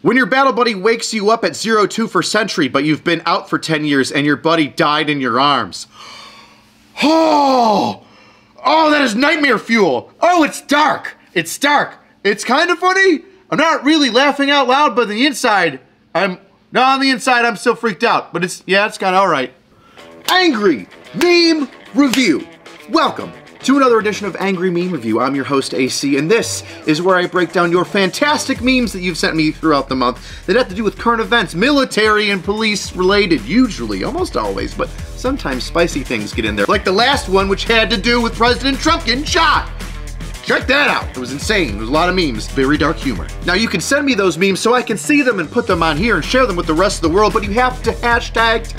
When your battle buddy wakes you up at 02 for Sentry, but you've been out for 10 years and your buddy died in your arms. Oh, that is nightmare fuel. Oh, it's dark. It's dark. It's kind of funny. I'm not really laughing out loud, but on the inside, I'm still freaked out. But it's kind of all right. Angry Meme Review. Welcome to another edition of Angry Meme Review. I'm your host, AC, and this is where I break down your fantastic memes that you've sent me throughout the month that have to do with current events, military and police related, usually, almost always, but sometimes spicy things get in there. Like the last one, which had to do with President Trump getting shot. Check that out. It was insane. There was a lot of memes, very dark humor. Now you can send me those memes so I can see them and put them on here and share them with the rest of the world, but you have to hashtag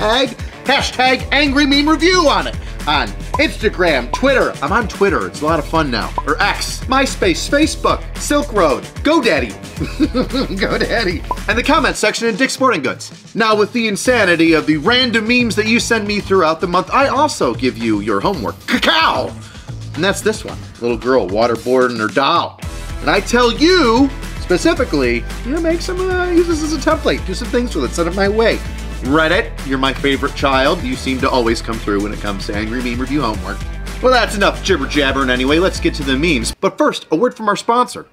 Angry Meme Review on it. On Instagram, Twitter. I'm on Twitter. It's a lot of fun now. Or X, MySpace, Facebook, Silk Road, GoDaddy. GoDaddy. And the comment section in Dick's Sporting Goods. Now with the insanity of the random memes that you send me throughout the month, I also give you your homework. Cacao! And that's this one. Little girl waterboarding her doll. And I tell you, specifically, make some, use this as a template. Do some things with it. Send it my way. Reddit, you're my favorite child. You seem to always come through when it comes to Angry Meme Review homework. Well, that's enough jibber jabbering anyway. Let's get to the memes. But first, a word from our sponsor,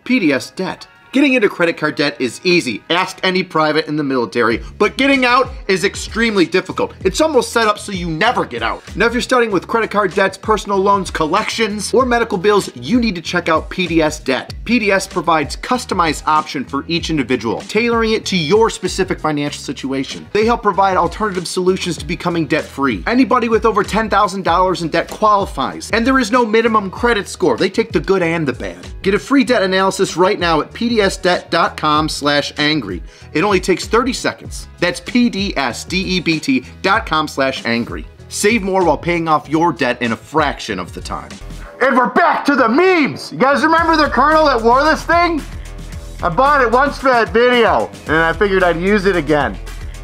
PDS Debt. Getting into credit card debt is easy. Ask any private in the military. But getting out is extremely difficult. It's almost set up so you never get out. Now, if you're starting with credit card debts, personal loans, collections, or medical bills, you need to check out PDS Debt. PDS provides customized option for each individual, tailoring it to your specific financial situation. They help provide alternative solutions to becoming debt-free. Anybody with over $10,000 in debt qualifies, and there is no minimum credit score. They take the good and the bad. Get a free debt analysis right now at pdsdebt.com/angry. It only takes 30 seconds. That's pdsdebt.com/angry. Save more while paying off your debt in a fraction of the time. And we're back to the memes! You guys remember the colonel that wore this thing? I bought it once for that video, and I figured I'd use it again.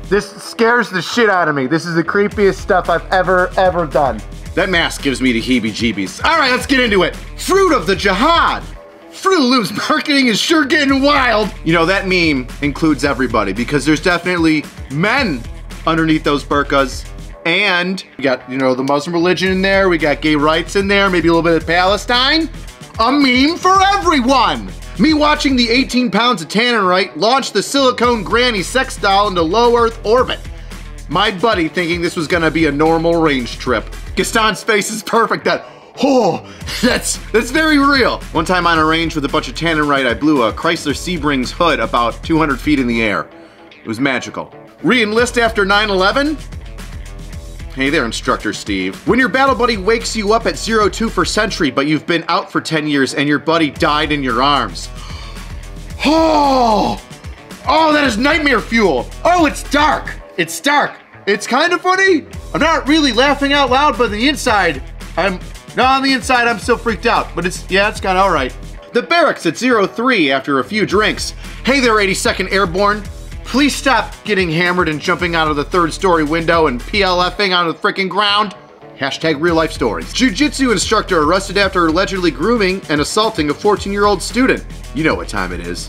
This scares the shit out of me. This is the creepiest stuff I've ever done. That mask gives me the heebie-jeebies. All right, let's get into it. Fruit of the Jihad. Fruit Loops marketing is sure getting wild. That meme includes everybody because there's definitely men underneath those burqas. And we got, the Muslim religion in there. We got gay rights in there, maybe a little bit of Palestine. A meme for everyone. Me watching the 18 pounds of tannerite launch the silicone granny sex doll into low Earth orbit. My buddy thinking this was gonna be a normal range trip. Gaston's face is perfect. That's very real. One time on a range with a bunch of tannerite, I blew a Chrysler Sebring's hood about 200 feet in the air. It was magical. Re-enlist after 9/11? Hey there, Instructor Steve. When your battle buddy wakes you up at 02 for Sentry, but you've been out for 10 years and your buddy died in your arms. Oh, that is nightmare fuel. Oh, it's dark. It's dark. It's kind of funny. I'm not really laughing out loud, but on the inside, I'm still freaked out. But it's kind of all right. The barracks at 03 after a few drinks. Hey there, 82nd Airborne. Please stop getting hammered and jumping out of the 3rd story window and PLFing on the freaking ground. Hashtag real life stories. Jiu-jitsu instructor arrested after allegedly grooming and assaulting a 14-year-old student. You know what time it is.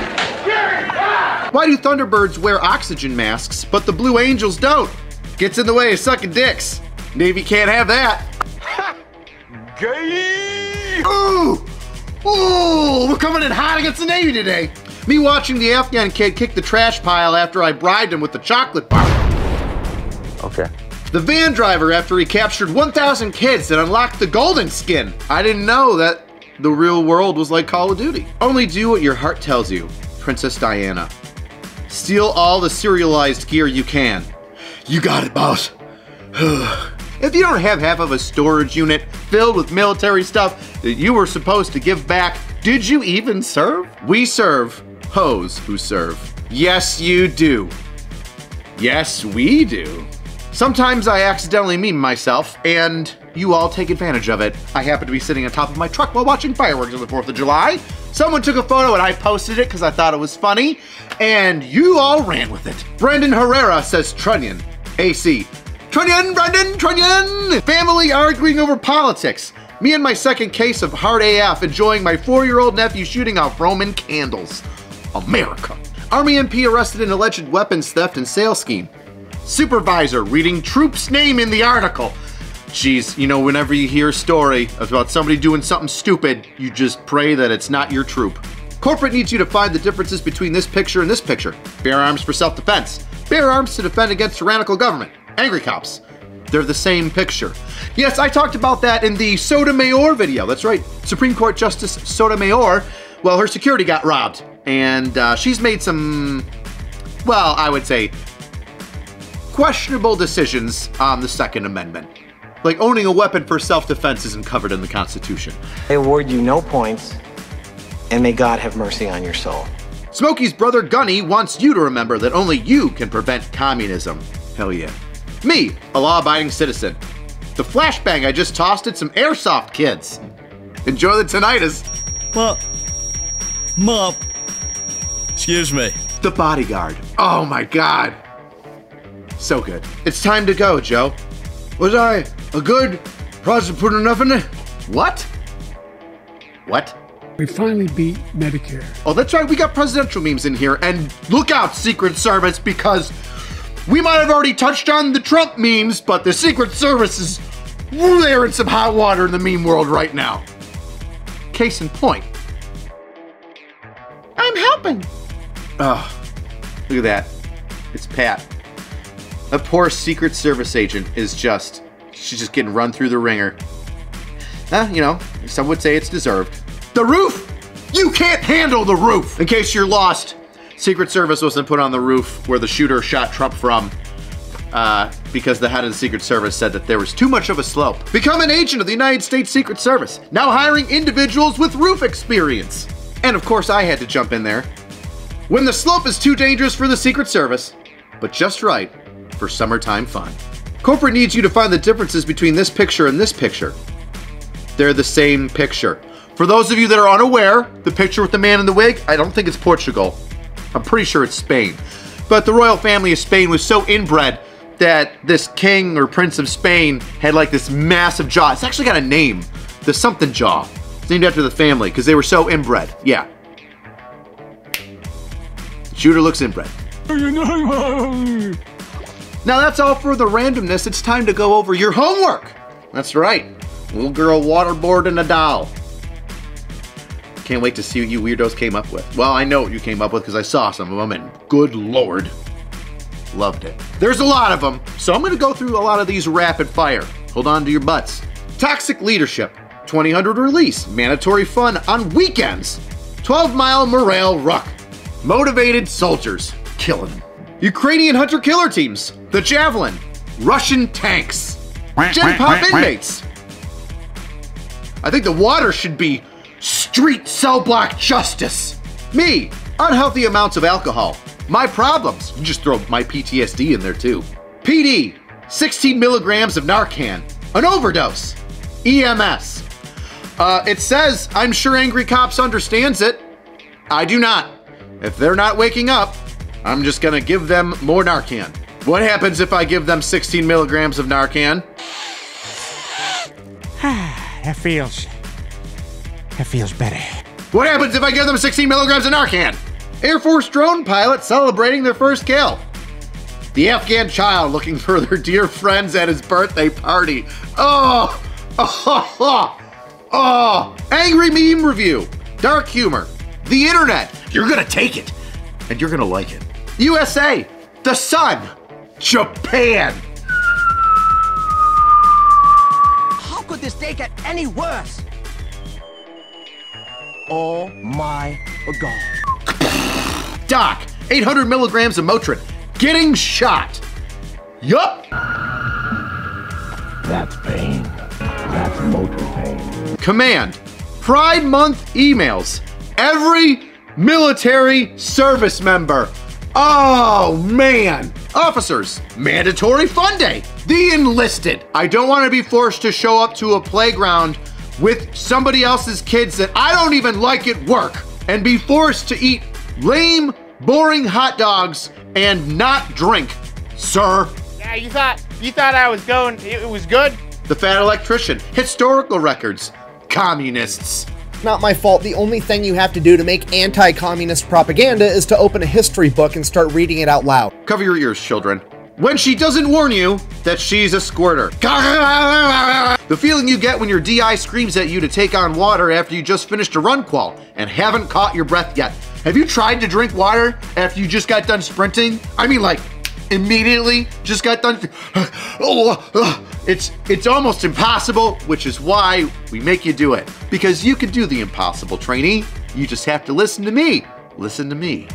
Why do Thunderbirds wear oxygen masks, but the Blue Angels don't? Gets in the way of sucking dicks. Navy can't have that. Gay! Ooh, we're coming in hot against the Navy today. Me watching the Afghan kid kick the trash pile after I bribed him with the chocolate bar. Okay. The van driver after he captured 1,000 kids and unlocked the golden skin. I didn't know that the real world was like Call of Duty. Only do what your heart tells you, Princess Diana. Steal all the serialized gear you can. You got it, boss. If you don't have half of a storage unit filled with military stuff that you were supposed to give back, did you even serve? We serve hoes who serve. Yes, you do. Yes, we do. Sometimes I accidentally meme myself, and you all take advantage of it. I happen to be sitting on top of my truck while watching fireworks on the 4th of July. Someone took a photo and I posted it because I thought it was funny, and you all ran with it. Brandon Herrera says Trunnion. AC. Trunnion, Brendan, Trunnion! Family arguing over politics. Me and my second case of hard AF enjoying my 4-year-old nephew shooting off Roman candles. America. Army MP arrested in alleged weapons theft and sales scheme. Supervisor reading troop's name in the article. Jeez, you know, whenever you hear a story about somebody doing something stupid, you just pray that it's not your troop. Corporate needs you to find the differences between this picture and this picture. Bear arms for self-defense. Bear arms to defend against tyrannical government. Angry cops. They're the same picture. Yes, I talked about that in the Sotomayor video. That's right, Supreme Court Justice Sotomayor. Well, her security got robbed, and she's made some, well, I would say, questionable decisions on the Second Amendment. Like owning a weapon for self-defense isn't covered in the Constitution. I award you no points, and may God have mercy on your soul. Smokey's brother Gunny wants you to remember that only you can prevent communism. Hell yeah. Me, a law-abiding citizen. The flashbang I just tossed at some airsoft kids. Enjoy the tinnitus. Mom. Excuse me. The Bodyguard. Oh my God. So good. It's time to go, Joe. Was I a good prosecutor? Put enough in it? What? What? We finally beat Medicare. Oh, that's right. We got presidential memes in here. And look out, Secret Service, because we might have already touched on the Trump memes, but the Secret Service is, they're in some hot water in the meme world right now. Case in point. I'm helping. Oh, look at that. It's Pat. That poor Secret Service agent is just, she's just getting run through the ringer. You know, some would say it's deserved. The roof! You can't handle the roof! In case you're lost, Secret Service wasn't put on the roof where the shooter shot Trump from because the head of the Secret Service said that there was too much of a slope. Become an agent of the United States Secret Service, now hiring individuals with roof experience. And of course I had to jump in there. When the slope is too dangerous for the Secret Service, but just right for summertime fun. Corporate needs you to find the differences between this picture and this picture. They're the same picture. For those of you that are unaware, the picture with the man in the wig, I don't think it's Portugal. I'm pretty sure it's Spain. But the royal family of Spain was so inbred that this king or prince of Spain had like this massive jaw. It's actually got a name, the something jaw. It's named after the family because they were so inbred. Yeah. Shooter looks inbred. Now that's all for the randomness. It's time to go over your homework. That's right. Little girl waterboarding a doll. Can't wait to see what you weirdos came up with. Well, I know what you came up with because I saw some of them and good Lord, loved it. There's a lot of them, so I'm gonna go through a lot of these rapid fire. Hold on to your butts. Toxic leadership, 2000 release, mandatory fun on weekends, 12-mile morale ruck, motivated soldiers, killing them. Ukrainian hunter-killer teams, the Javelin, Russian tanks, Gen Pop inmates. I think the water should be street cell block justice. Me, unhealthy amounts of alcohol. My problems, you just throw my PTSD in there too. PD, 16 milligrams of Narcan, an overdose. EMS. It says, I'm sure angry cops understands it. I do not. If they're not waking up, I'm just gonna give them more Narcan. What happens if I give them 16 milligrams of Narcan? That feels better. What happens if I give them 16 milligrams of Narcan? Air Force drone pilot celebrating their first kill. The Afghan child looking for their dear friends at his birthday party. Oh, oh, oh, oh. Angry meme review. Dark humor. The internet. You're gonna take it, and you're gonna like it. USA. The sun. Japan. How could this day get any worse? Oh my God. Doc, 800 milligrams of Motrin. Getting shot. Yup. That's pain. That's motor pain. Command, Pride Month emails. Every military service member. Oh man. Officers, mandatory fun day. The enlisted. I don't want to be forced to show up to a playground with somebody else's kids that I don't even like at work and be forced to eat lame, boring hot dogs and not drink, sir. Yeah, you thought I was going, it was good? The fat electrician, historical records, communists. Not my fault. The only thing you have to do to make anti-communist propaganda is to open a history book and start reading it out loud. Cover your ears, children. When she doesn't warn you that she's a squirter. The feeling you get when your DI screams at you to take on water after you just finished a run qual and haven't caught your breath yet. Have you tried to drink water after you just got done sprinting? I mean, like, immediately just got done. It's almost impossible, which is why we make you do it. Because you can do the impossible, trainee. You just have to listen to me. Listen to me.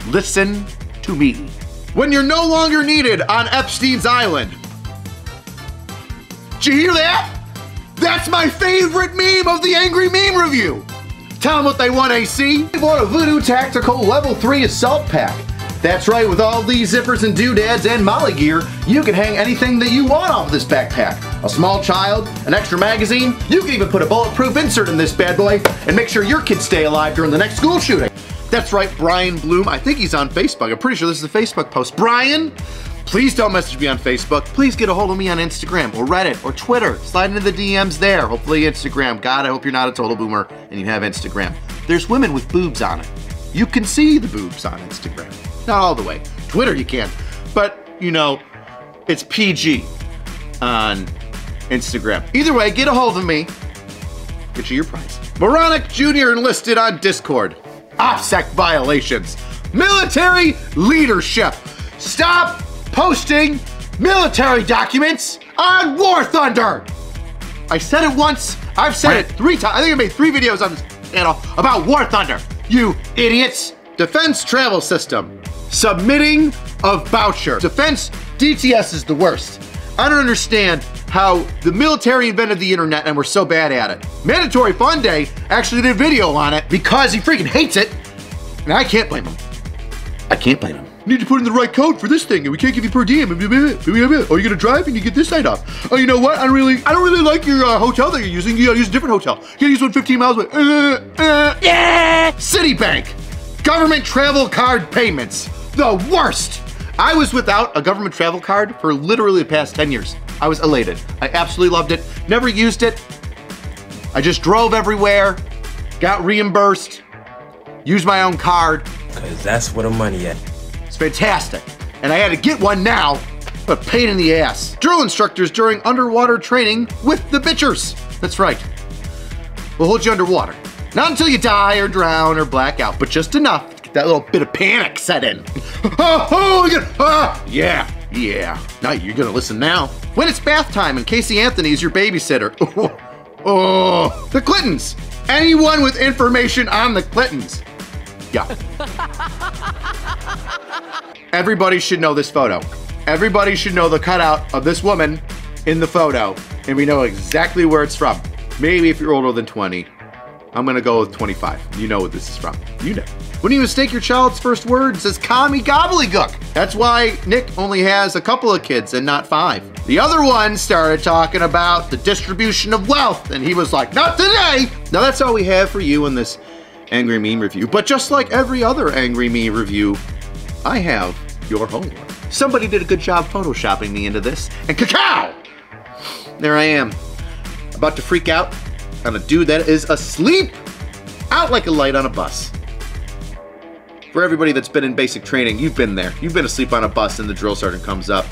Listen to me. When you're no longer needed on Epstein's Island. Did you hear that? That's my favorite meme of the Angry Meme Review. Tell them what they want, AC. They bought a Voodoo Tactical Level 3 Assault Pack. That's right, with all these zippers and doodads and molly gear, you can hang anything that you want off this backpack. A small child, an extra magazine, you can even put a bulletproof insert in this bad boy and make sure your kids stay alive during the next school shooting. That's right, Brian Bloom. I think he's on Facebook. I'm pretty sure this is a Facebook post. Brian, please don't message me on Facebook. Please get a hold of me on Instagram or Reddit or Twitter. Slide into the DMs there. Hopefully Instagram. God, I hope you're not a total boomer and you have Instagram. There's women with boobs on it. You can see the boobs on Instagram. Not all the way. Twitter you can. But, you know, it's PG on Instagram. Either way, get a hold of me. Get you your prize. Moronic Jr. enlisted on Discord. OPSEC violations. Military leadership. Stop posting military documents on War Thunder. I said it once. I've said it 3 times. I think I made 3 videos on this channel about War Thunder. You idiots. Defense travel system. Submitting of voucher. Defense DTS is the worst. I don't understand how the military invented the internet and we're so bad at it. Mandatory Fun Day actually did a video on it because he freaking hates it. And I can't blame him. I can't blame him. You need to put in the right code for this thing and we can't give you per diem. Oh, you're gonna drive and you get this night off. Oh, you know what? I don't really like your hotel that you're using. You gotta use a different hotel. You gotta use one 15 miles away. Yeah! Citibank. Government travel card payments. The worst. I was without a government travel card for literally the past 10 years. I was elated. I absolutely loved it. Never used it. I just drove everywhere, got reimbursed, used my own card. Cause that's where the money at. It's fantastic. And I had to get one now. What a pain in the ass. Drill instructors during underwater training with the bitchers. That's right. We'll hold you underwater. Not until you die or drown or black out, but just enough to get that little bit of panic set in. Yeah. Now you're gonna listen now. When it's bath time and Casey Anthony is your babysitter. The Clintons. Anyone with information on the Clintons. Yeah. Everybody should know this photo. Everybody should know the cutout of this woman in the photo, and we know exactly where it's from. Maybe if you're older than 20. I'm gonna go with 25. You know what this is from. You know. When you mistake your child's first words as commie gobbledygook. That's why Nick only has a couple of kids and not 5. The other one started talking about the distribution of wealth, and he was like, not today! Now that's all we have for you in this Angry Meme Review. But just like every other Angry Meme Review, I have your homework. Somebody did a good job photoshopping me into this, and cacao! There I am, about to freak out on a dude that is asleep out like a light on a bus. For everybody that's been in basic training, you've been there. You've been asleep on a bus and the drill sergeant comes up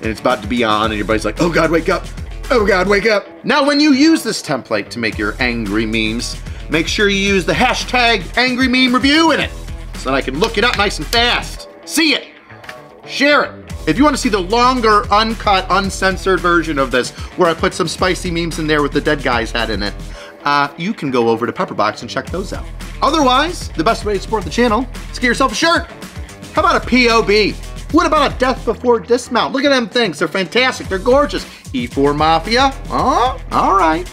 and it's about to be on and everybody's like, oh God, wake up. Oh God, wake up. Now when you use this template to make your angry memes, make sure you use the hashtag Angry Meme Review in it so that I can look it up nice and fast. See it, share it. If you want to see the longer, uncut, uncensored version of this, where I put some spicy memes in there with the dead guy's head in it, you can go over to Pepperbox and check those out. Otherwise, the best way to support the channel is get yourself a shirt. How about a POB? What about a Death Before Dismount? Look at them things, they're fantastic, they're gorgeous. E4 Mafia, oh, all right.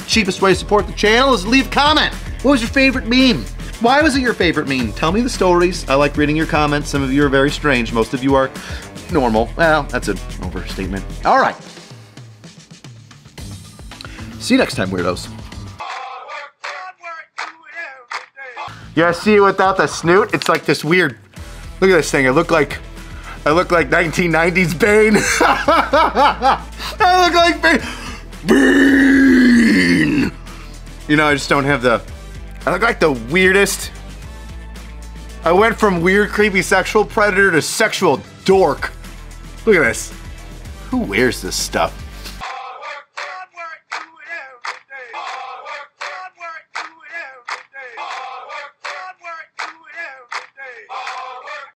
Cheapest way to support the channel is leave a comment. What was your favorite meme? Why was it your favorite meme? Tell me the stories. I like reading your comments. Some of you are very strange. Most of you are normal. Well, that's an overstatement. All right. See you next time, weirdos. Yeah, see it without the snoot? It's like this weird, look at this thing. I look like 1990s Bane. I look like Bane. You know, I just don't have the, I look like the weirdest. I went from weird, creepy sexual predator to sexual dork. Look at this. Who wears this stuff?